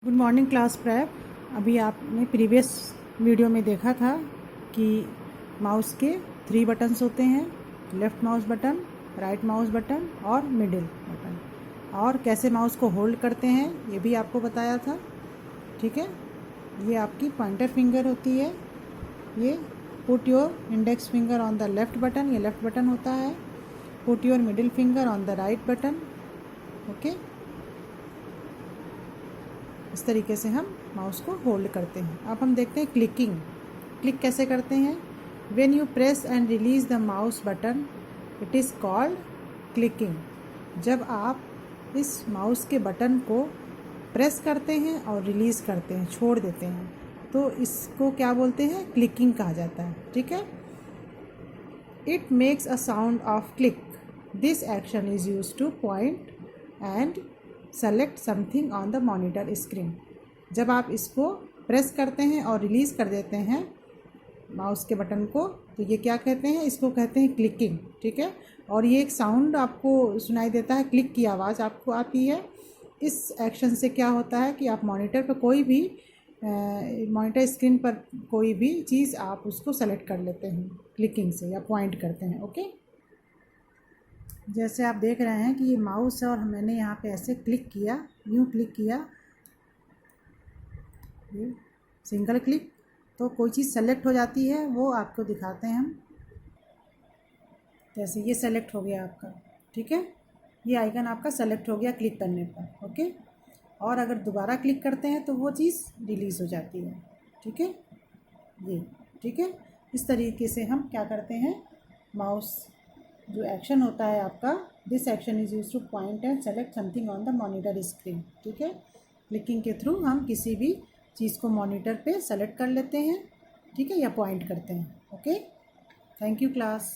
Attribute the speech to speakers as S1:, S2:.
S1: Good morning class prep. अभी आपने previous video में देखा था कि माउस के 3 बटन्स होते हैं, left mouse button, right mouse button और मिडिल बटन, और कैसे माउस को होल्ड करते हैं ये भी आपको बताया था। ठीक है, ये आपकी पॉइंटर फिंगर होती है। ये put your index finger on the left button, ये लेफ़्ट बटन होता है। Put your middle finger on the right button. Okay, इस तरीके से हम माउस को होल्ड करते हैं। अब हम देखते हैं क्लिकिंग। क्लिक कैसे करते हैं? When you press and release the mouse button it is called clicking. जब आप इस माउस के बटन को प्रेस करते हैं और रिलीज़ करते हैं, छोड़ देते हैं, तो इसको क्या बोलते हैं? क्लिकिंग कहा जाता है। ठीक है, it makes a sound of click. This action is use two point and select something on the monitor screen. जब आप इसको प्रेस करते हैं और रिलीज़ कर देते हैं माउस के बटन को, तो ये क्या कहते हैं? इसको कहते हैं क्लिकिंग। ठीक है, और ये एक साउंड आपको सुनाई देता है, क्लिक की आवाज़ आपको आती है। इस एक्शन से क्या होता है कि आप मॉनिटर पर कोई भी मॉनिटर स्क्रीन पर कोई भी चीज़ आप उसको सेलेक्ट कर लेते हैं क्लिकिंग से, या पॉइंट करते हैं। ओके, जैसे आप देख रहे हैं कि ये माउस है और मैंने यहाँ पे ऐसे क्लिक किया, यूँ क्लिक किया, ये सिंगल क्लिक, तो कोई चीज़ सेलेक्ट हो जाती है, वो आपको दिखाते हैं हम। जैसे ये सेलेक्ट हो गया आपका। ठीक है, ये आइकन आपका सेलेक्ट हो गया क्लिक करने पर। ओके, और अगर दोबारा क्लिक करते हैं तो वो चीज़ रिलीज़ हो जाती है। ठीक है, ये ठीक है। इस तरीके से हम क्या करते हैं, माउस जो एक्शन होता है आपका, this action is use two point and select something on the monitor screen. ठीक है, क्लिकिंग के थ्रू हम किसी भी चीज़ को मॉनिटर पे सेलेक्ट कर लेते हैं। ठीक है, या पॉइंट करते हैं। Okay, thank you class.